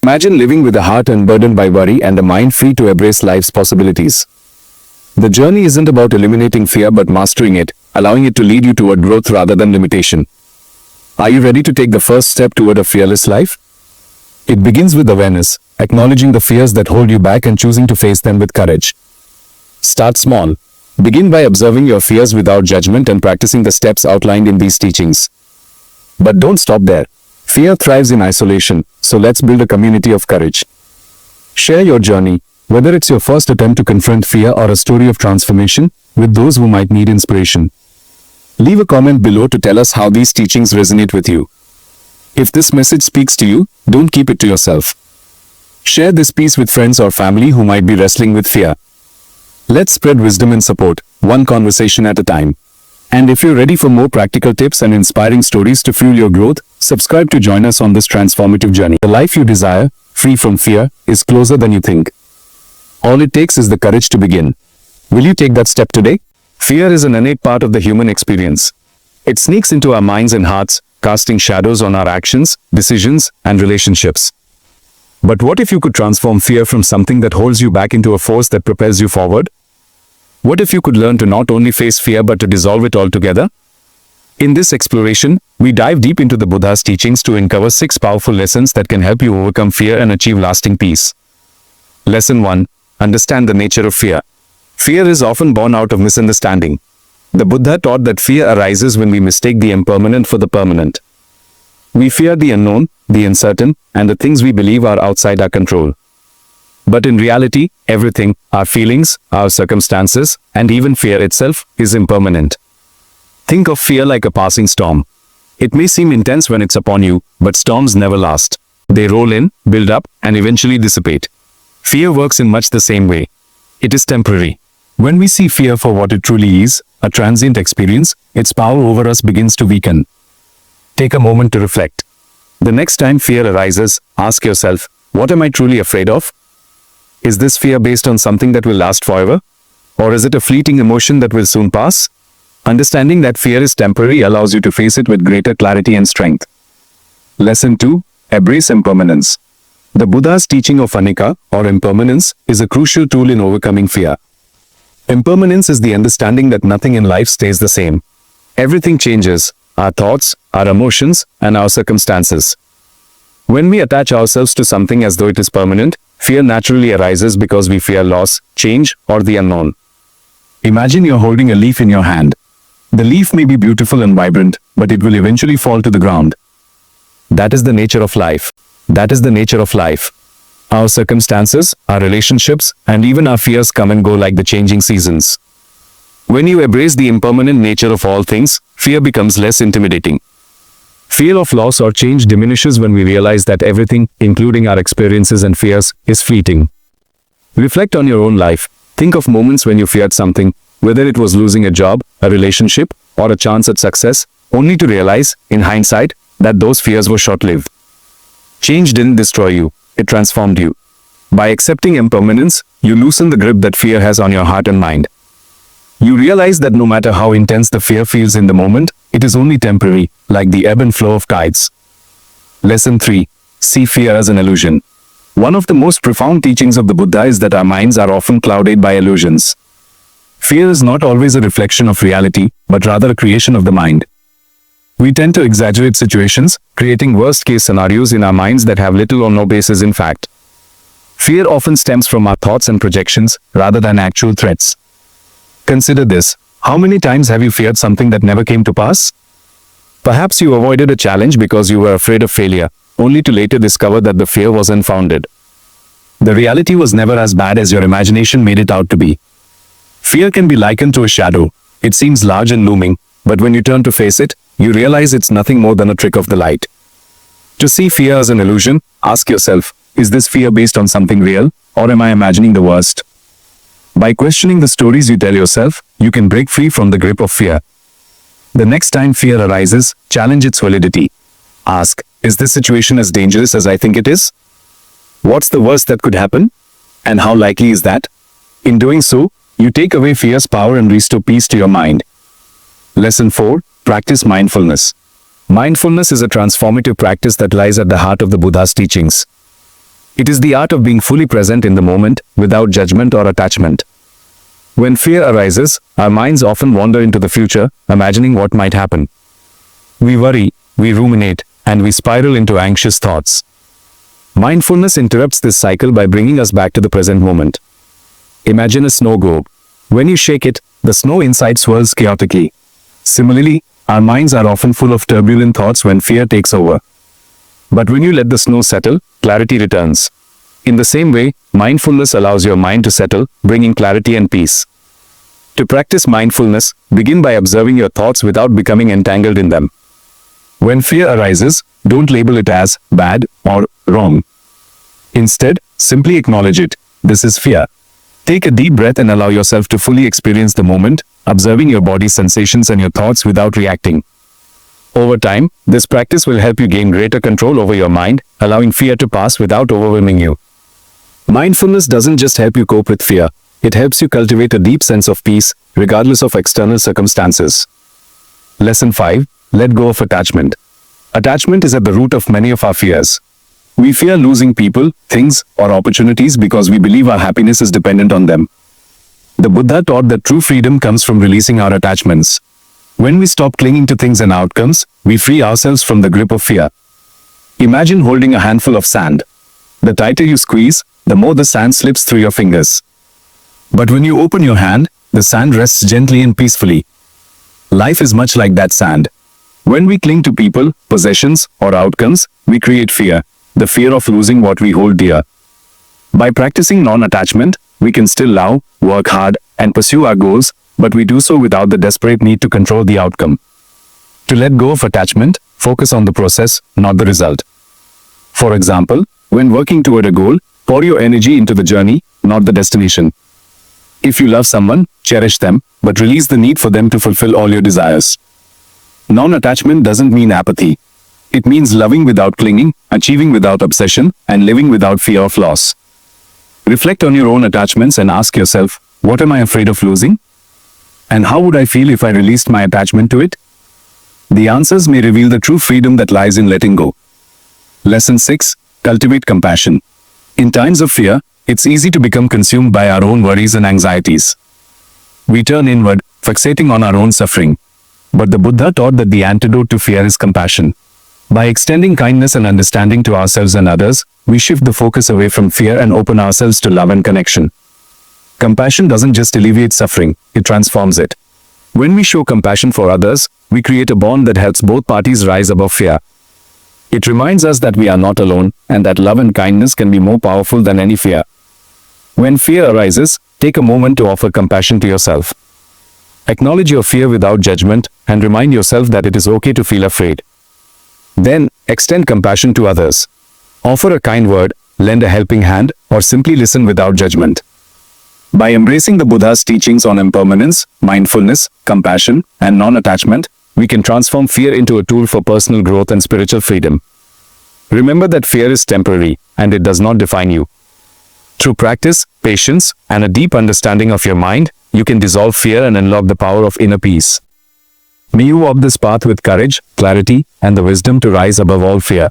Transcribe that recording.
Imagine living with a heart unburdened by worry and a mind free to embrace life's possibilities. The journey isn't about eliminating fear but mastering it, allowing it to lead you toward growth rather than limitation. Are you ready to take the first step toward a fearless life? It begins with awareness, acknowledging the fears that hold you back and choosing to face them with courage. Start small. Begin by observing your fears without judgment and practicing the steps outlined in these teachings. But don't stop there. Fear thrives in isolation, so let's build a community of courage. Share your journey, whether it's your first attempt to confront fear or a story of transformation, with those who might need inspiration. Leave a comment below to tell us how these teachings resonate with you. If this message speaks to you, don't keep it to yourself. Share this piece with friends or family who might be wrestling with fear. Let's spread wisdom and support, one conversation at a time. And if you're ready for more practical tips and inspiring stories to fuel your growth, subscribe to join us on this transformative journey. The life you desire, free from fear, is closer than you think. All it takes is the courage to begin. Will you take that step today? Fear is an innate part of the human experience. It sneaks into our minds and hearts, casting shadows on our actions, decisions, and relationships. But what if you could transform fear from something that holds you back into a force that propels you forward? What if you could learn to not only face fear but to dissolve it altogether? In this exploration, we dive deep into the Buddha's teachings to uncover 6 powerful lessons that can help you overcome fear and achieve lasting peace. Lesson 1. Understand the nature of fear. Fear is often born out of misunderstanding. The Buddha taught that fear arises when we mistake the impermanent for the permanent. We fear the unknown, the uncertain, and the things we believe are outside our control. But in reality, everything, our feelings, our circumstances, and even fear itself, is impermanent. Think of fear like a passing storm. It may seem intense when it's upon you, but storms never last. They roll in, build up, and eventually dissipate. Fear works in much the same way. It is temporary. When we see fear for what it truly is, a transient experience, its power over us begins to weaken. Take a moment to reflect. The next time fear arises, ask yourself, what am I truly afraid of? Is this fear based on something that will last forever? Or is it a fleeting emotion that will soon pass? Understanding that fear is temporary allows you to face it with greater clarity and strength. Lesson 2. Embrace impermanence. The Buddha's teaching of anicca, or impermanence, is a crucial tool in overcoming fear. Impermanence is the understanding that nothing in life stays the same. Everything changes, our thoughts, our emotions, and our circumstances. When we attach ourselves to something as though it is permanent, fear naturally arises because we fear loss, change, or the unknown. Imagine you're holding a leaf in your hand. The leaf may be beautiful and vibrant, but it will eventually fall to the ground. That is the nature of life. That is the nature of life. Our circumstances, our relationships, and even our fears come and go like the changing seasons. When you embrace the impermanent nature of all things, fear becomes less intimidating. Fear of loss or change diminishes when we realize that everything, including our experiences and fears, is fleeting. Reflect on your own life. Think of moments when you feared something, whether it was losing a job, a relationship, or a chance at success, only to realize, in hindsight, that those fears were short-lived. Change didn't destroy you, it transformed you. By accepting impermanence, you loosen the grip that fear has on your heart and mind. You realize that no matter how intense the fear feels in the moment, it is only temporary, like the ebb and flow of tides. Lesson 3. See fear as an illusion. One of the most profound teachings of the Buddha is that our minds are often clouded by illusions. Fear is not always a reflection of reality, but rather a creation of the mind. We tend to exaggerate situations, creating worst-case scenarios in our minds that have little or no basis in fact. Fear often stems from our thoughts and projections, rather than actual threats. Consider this. How many times have you feared something that never came to pass? Perhaps you avoided a challenge because you were afraid of failure, only to later discover that the fear was unfounded. The reality was never as bad as your imagination made it out to be. Fear can be likened to a shadow. It seems large and looming, but when you turn to face it, you realize it's nothing more than a trick of the light. To see fear as an illusion, ask yourself, is this fear based on something real, or am I imagining the worst? By questioning the stories you tell yourself, you can break free from the grip of fear. The next time fear arises, challenge its validity. Ask, is this situation as dangerous as I think it is? What's the worst that could happen? And how likely is that? In doing so, you take away fear's power and restore peace to your mind. Lesson 4. Practice mindfulness. Mindfulness is a transformative practice that lies at the heart of the Buddha's teachings. It is the art of being fully present in the moment, without judgment or attachment. When fear arises, our minds often wander into the future, imagining what might happen. We worry, we ruminate, and we spiral into anxious thoughts. Mindfulness interrupts this cycle by bringing us back to the present moment. Imagine a snow globe. When you shake it, the snow inside swirls chaotically. Similarly, our minds are often full of turbulent thoughts when fear takes over. But when you let the snow settle, clarity returns. In the same way, mindfulness allows your mind to settle, bringing clarity and peace. To practice mindfulness, begin by observing your thoughts without becoming entangled in them. When fear arises, don't label it as bad or wrong. Instead, simply acknowledge it. This is fear. Take a deep breath and allow yourself to fully experience the moment, observing your body's sensations and your thoughts without reacting. Over time, this practice will help you gain greater control over your mind, allowing fear to pass without overwhelming you. Mindfulness doesn't just help you cope with fear, it helps you cultivate a deep sense of peace, regardless of external circumstances. Lesson 5. Let go of attachment. Attachment is at the root of many of our fears. We fear losing people, things, or opportunities because we believe our happiness is dependent on them. The Buddha taught that true freedom comes from releasing our attachments. When we stop clinging to things and outcomes, we free ourselves from the grip of fear. Imagine holding a handful of sand. The tighter you squeeze, the more the sand slips through your fingers. But when you open your hand, the sand rests gently and peacefully. Life is much like that sand. When we cling to people, possessions, or outcomes, we create fear, the fear of losing what we hold dear. By practicing non-attachment, we can still love, work hard, and pursue our goals, but we do so without the desperate need to control the outcome. To let go of attachment, focus on the process, not the result. For example, when working toward a goal, pour your energy into the journey, not the destination. If you love someone, cherish them, but release the need for them to fulfill all your desires. Non-attachment doesn't mean apathy. It means loving without clinging, achieving without obsession, and living without fear of loss. Reflect on your own attachments and ask yourself, what am I afraid of losing? And how would I feel if I released my attachment to it? The answers may reveal the true freedom that lies in letting go. Lesson 6. Cultivate compassion. In times of fear, it's easy to become consumed by our own worries and anxieties. We turn inward, fixating on our own suffering. But the Buddha taught that the antidote to fear is compassion. By extending kindness and understanding to ourselves and others, we shift the focus away from fear and open ourselves to love and connection. Compassion doesn't just alleviate suffering, it transforms it. When we show compassion for others, we create a bond that helps both parties rise above fear. It reminds us that we are not alone, and that love and kindness can be more powerful than any fear. When fear arises, take a moment to offer compassion to yourself. Acknowledge your fear without judgment, and remind yourself that it is okay to feel afraid. Then, extend compassion to others. Offer a kind word, lend a helping hand, or simply listen without judgment. By embracing the Buddha's teachings on impermanence, mindfulness, compassion, and non-attachment, we can transform fear into a tool for personal growth and spiritual freedom. Remember that fear is temporary, and it does not define you. Through practice, patience, and a deep understanding of your mind, you can dissolve fear and unlock the power of inner peace. May you walk this path with courage, clarity, and the wisdom to rise above all fear.